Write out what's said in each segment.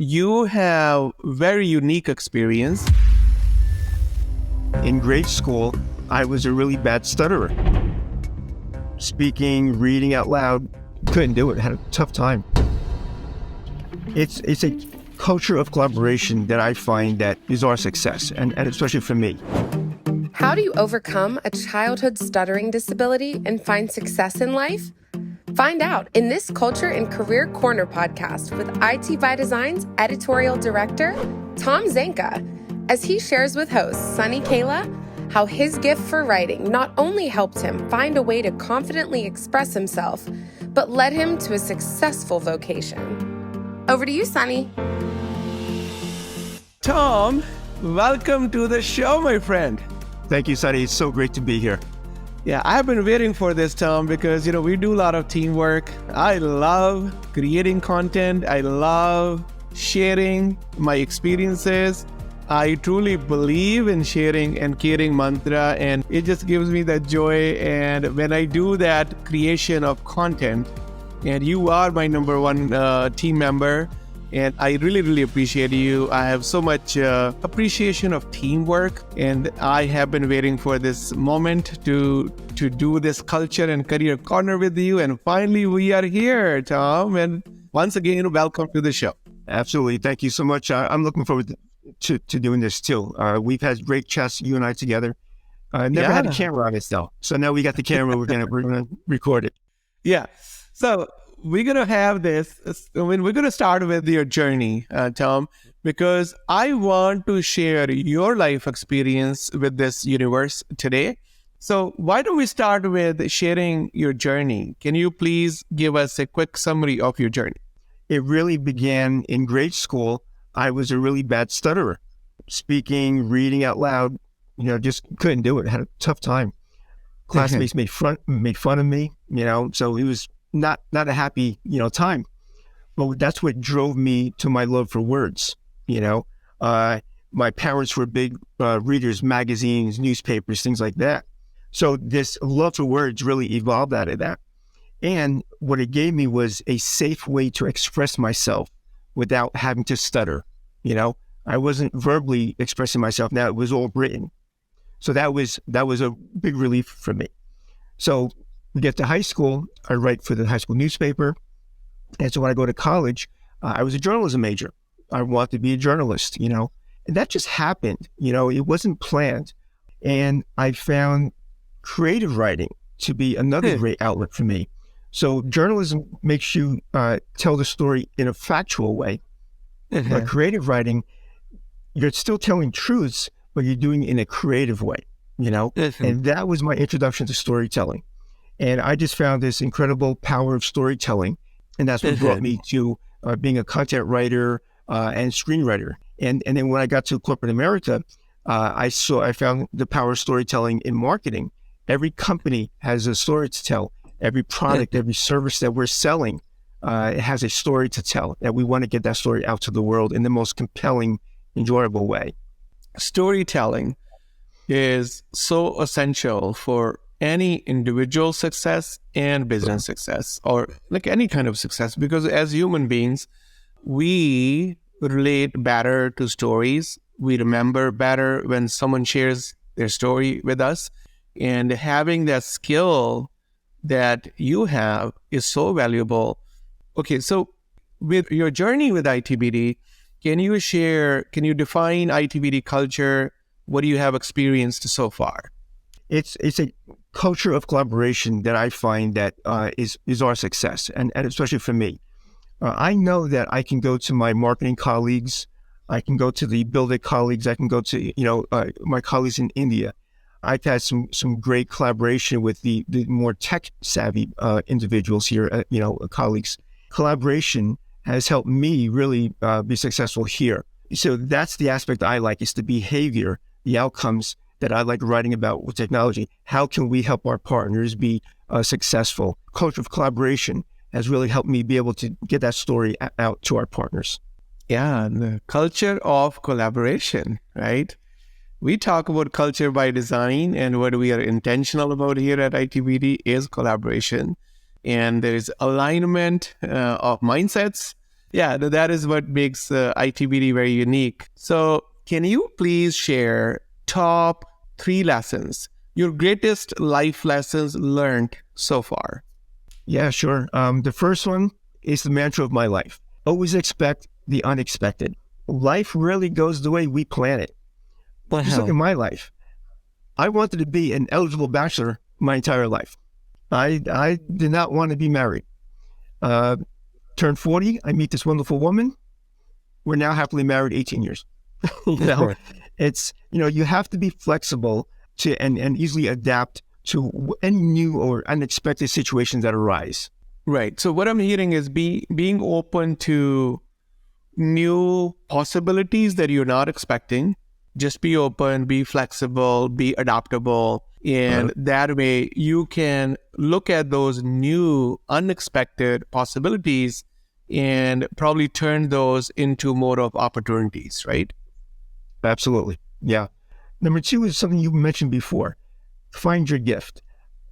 you have very unique experience. In grade school, I was a really bad stutterer. Speaking, reading out loud, couldn't do it, had a tough time. It's a culture of collaboration that I find that is our success, and especially for me. How do you overcome a childhood stuttering disability and find success in life? Find out in this Culture and Career Corner podcast with IT by Design's Editorial Director, Tom Zanca, as he shares with host Sunny Kaila how his gift for writing not only helped him find a way to confidently express himself, but led him to a successful vocation. Over to you, Sunny. Tom, welcome to the show, my friend. Thank you, Sunny. It's so great to be here. Yeah, I've been waiting for this, Tom, because, we do a lot of teamwork. I love creating content. I love sharing my experiences. I truly believe in sharing and caring mantra, and it just gives me that joy. And when I do that creation of content, and you are my number one team member, and I really, really appreciate you. I have so much appreciation of teamwork, and I have been waiting for this moment to do this culture and career corner with you. And finally, we are here, Tom. And once again, welcome to the show. Absolutely. Thank you so much. I'm looking forward to doing this too. We've had great chats, you and I together. Never had a camera on it though. So now we got the camera. We're gonna record it. Yeah. So we're going to have this. We're going to start with your journey, Tom, because I want to share your life experience with this universe today. So why don't we start with sharing your journey? Can you please give us a quick summary of your journey? It really began in grade school. I was a really bad stutterer. Speaking, reading out loud, just couldn't do it. Had a tough time. Classmates made fun of me, so it was not a happy, time. But that's what drove me to my love for words, My parents were big readers, magazines, newspapers, things like that. So this love for words really evolved out of that. And what it gave me was a safe way to express myself without having to stutter. I wasn't verbally expressing myself. Now it was all written. So that was a big relief for me. So we get to high school, I write for the high school newspaper. And so when I go to college, I was a journalism major. I wanted to be a journalist, and that just happened. It wasn't planned. And I found creative writing to be another great outlet for me. So journalism makes you tell the story in a factual way. But creative writing, you're still telling truths, but you're doing it in a creative way, And that was my introduction to storytelling. And I just found this incredible power of storytelling. And that's what brought me to being a content writer and screenwriter. And then when I got to corporate America, I found the power of storytelling in marketing. Every company has a story to tell. Every product, every service that we're selling, it has a story to tell. And we want to get that story out to the world in the most compelling, enjoyable way. Storytelling is so essential for any individual success and business success, or like any kind of success, because as human beings, we relate better to stories. We remember better when someone shares their story with us, and having that skill that you have is so valuable. Okay, so with your journey with ITBD, can you define ITBD culture? What do you have experienced so far? It's a culture of collaboration that I find that is our success, and especially for me. I know that I can go to my marketing colleagues, I can go to the Build It colleagues, I can go to my colleagues in India. I've had some great collaboration with the more tech savvy individuals here, colleagues. Collaboration has helped me really be successful here. So that's the aspect I like, is the behavior, the outcomes that I like writing about with technology. How can we help our partners be successful? Culture of collaboration has really helped me be able to get that story out to our partners. Yeah, the culture of collaboration, right? We talk about culture by design, and what we are intentional about here at ITBD is collaboration. And there is alignment of mindsets, Yeah, that is what makes ITBD very unique. So can you please share top 3 lessons, your greatest life lessons learned so far? Yeah, sure. The first one is the mantra of my life. Always expect the unexpected. Life rarely goes the way we plan it. Just look at my life. I wanted to be an eligible bachelor my entire life. I did not want to be married. Turned 40, I meet this wonderful woman. We're now happily married 18 years. It's, you have to be flexible and easily adapt to any new or unexpected situations that arise. Right. So what I'm hearing is being open to new possibilities that you're not expecting. Just be open, be flexible, be adaptable. And that way you can look at those new unexpected possibilities and probably turn those into more of opportunities, right? Absolutely. Yeah. Number 2 is something you mentioned before. Find your gift.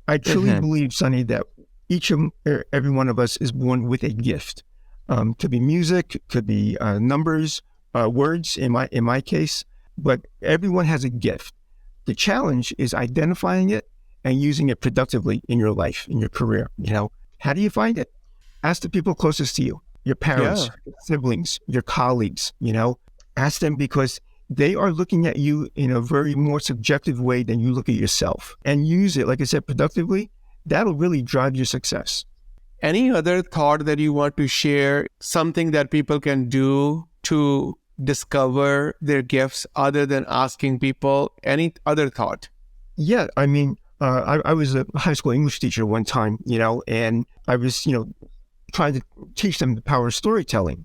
I truly believe, Sunny, that each and every one of us is born with a gift. Could be music, could be numbers, words in my case, but everyone has a gift. The challenge is identifying it and using it productively in your life, in your career. How do you find it? Ask the people closest to you, your parents, your siblings, your colleagues. Ask them, because they are looking at you in a very more subjective way than you look at yourself, and use it, like I said, productively. That'll really drive your success. Any other thought that you want to share, something that people can do to discover their gifts other than asking people? Any other thought? Yeah, I mean, I was a high school English teacher one time, and I was, trying to teach them the power of storytelling,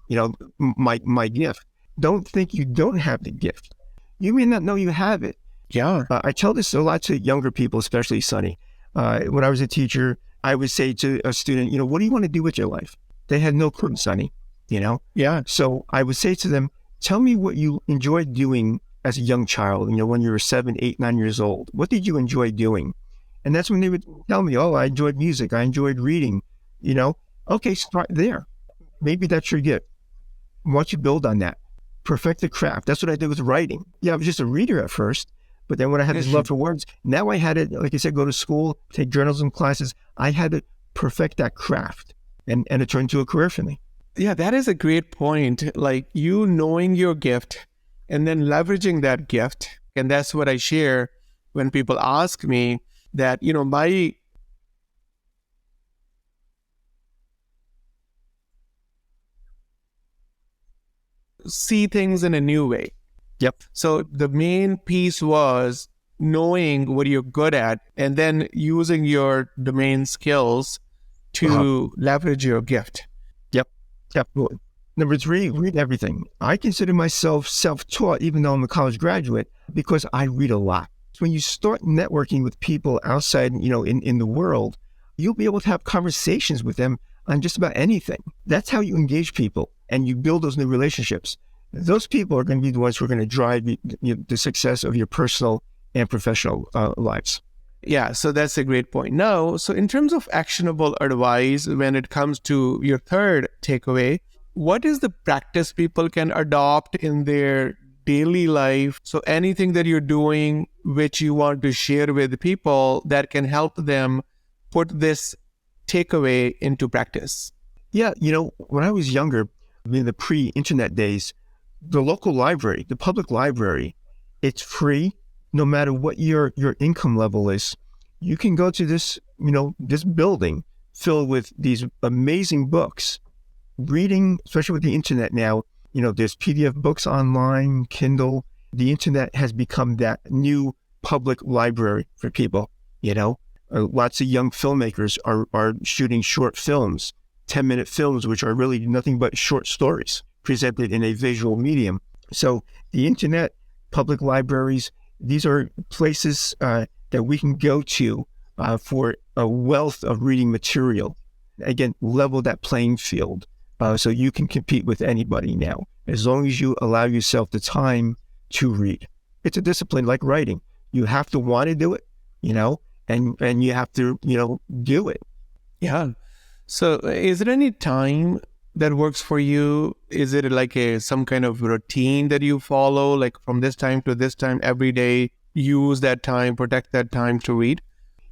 my gift. Don't think you don't have the gift. You may not know you have it. Yeah. I tell this a lot to younger people, especially Sunny. When I was a teacher, I would say to a student, what do you want to do with your life? They had no clue, Sunny, Yeah. So I would say to them, tell me what you enjoyed doing as a young child, when you were 7, 8, 9 years old. What did you enjoy doing? And that's when they would tell me, oh, I enjoyed music. I enjoyed reading, Okay, start there. Maybe that's your gift. Why don't you build on that? Perfect the craft. That's what I did with writing. Yeah, I was just a reader at first, but then when I had this love for words, now I had it, like I said, go to school, take journalism classes. I had to perfect that craft, and it turned into a career for me. Yeah, that is a great point. Like, you knowing your gift and then leveraging that gift. And that's what I share when people ask me that, my see things in a new way. Yep. So the main piece was knowing what you're good at and then using your domain skills to leverage your gift. Yep. Absolutely. Number 3, read everything. I consider myself self-taught, even though I'm a college graduate, because I read a lot. When you start networking with people outside, in the world, you'll be able to have conversations with them on just about anything. That's how you engage people and you build those new relationships. Those people are going to be the ones who are going to drive the success of your personal and professional lives. Yeah, so that's a great point. Now, so in terms of actionable advice, when it comes to your third takeaway, what is the practice people can adopt in their daily life? So anything that you're doing which you want to share with people that can help them put this takeaway into practice? Yeah, when I was younger, in the pre-internet days, the local library, the public library, it's free. No matter what your income level is, you can go to this, this building filled with these amazing books. Reading, especially with the internet now, there's PDF books online, Kindle. The internet has become that new public library for people, Lots of young filmmakers are shooting short films, 10-minute films, which are really nothing but short stories presented in a visual medium. So the internet, public libraries, these are places that we can go to for a wealth of reading material. Again, level that playing field so you can compete with anybody now, as long as you allow yourself the time to read. It's a discipline like writing. You have to want to do it, and you have to, do it. Yeah. So is there any time that works for you? Is it like some kind of routine that you follow, like from this time to this time every day, use that time, protect that time to read?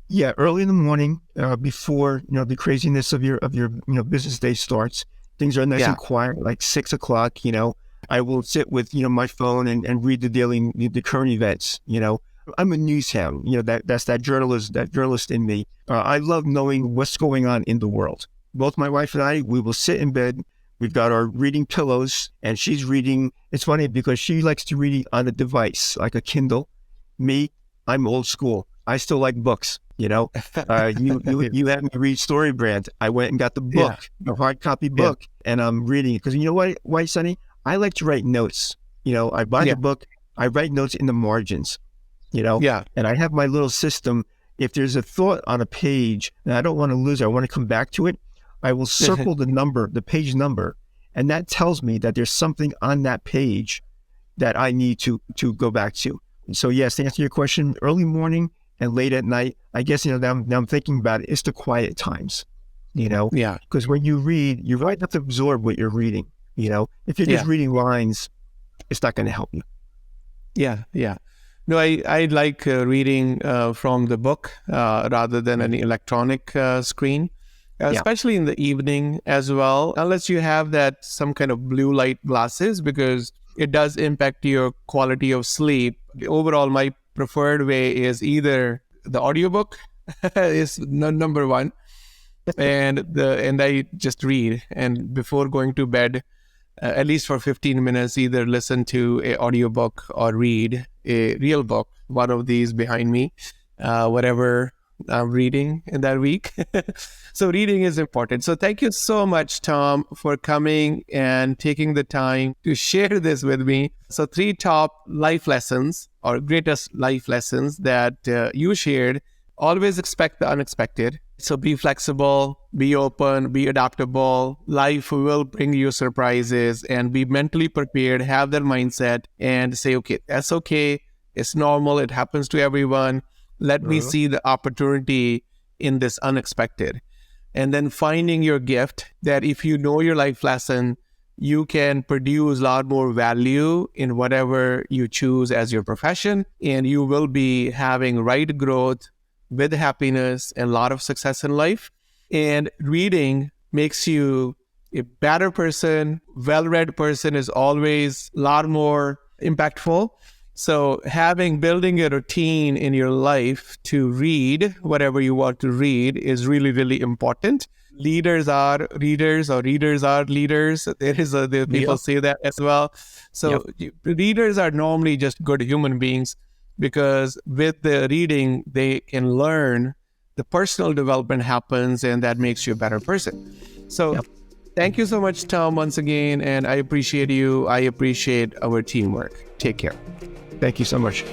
Yeah, early in the morning, before the craziness of your business day starts, things are nice Yeah. and quiet. Like 6 o'clock, I will sit with my phone and read the current events. I'm a news hound. That's that journalist in me. I love knowing what's going on in the world. Both my wife and I, we will sit in bed. We've got our reading pillows, and she's reading. It's funny because she likes to read on a device like a Kindle. Me, I'm old school. I still like books. You had me read Storybrand. I went and got the book, a hard copy book, and I'm reading it because you know what? Why, Sunny? I like to write notes. I buy the book. I write notes in the margins. And I have my little system. If there's a thought on a page and I don't want to lose it, I want to come back to it, I will circle the page number, and that tells me that there's something on that page that I need to go back to. So yes, to answer your question, early morning and late at night, I guess, now I'm thinking about it, it's the quiet times, because when you read, you really have to absorb what you're reading. If you're just reading lines, it's not going to help you. Yeah. No, I like reading from the book rather than an electronic screen, especially in the evening as well, unless you have some kind of blue light glasses, because it does impact your quality of sleep. Overall, my preferred way is either the audiobook is number one, and I just read, and before going to bed, at least for 15 minutes, either listen to an audiobook or read a real book, one of these behind me, whatever I'm reading in that week. So reading is important. So thank you so much, Tom, for coming and taking the time to share this with me. So 3 top life lessons or greatest life lessons that you shared. Always expect the unexpected. So be flexible, be open, be adaptable. Life will bring you surprises, and be mentally prepared, have that mindset and say, okay, that's okay. It's normal. It happens to everyone. Let me see the opportunity in this unexpected. And then finding your gift, that if you know your life lesson, you can produce a lot more value in whatever you choose as your profession, and you will be having right growth with happiness and a lot of success in life. And reading makes you a better person. Well-read person is always a lot more impactful. So building a routine in your life to read whatever you want to read is really, really important. Leaders are readers, or readers are leaders. People say that as well. So readers are normally just good human beings, because with the reading, they can learn, the personal development happens, and that makes you a better person. So thank you so much, Tom, once again. And I appreciate you. I appreciate our teamwork. Take care. Thank you so much.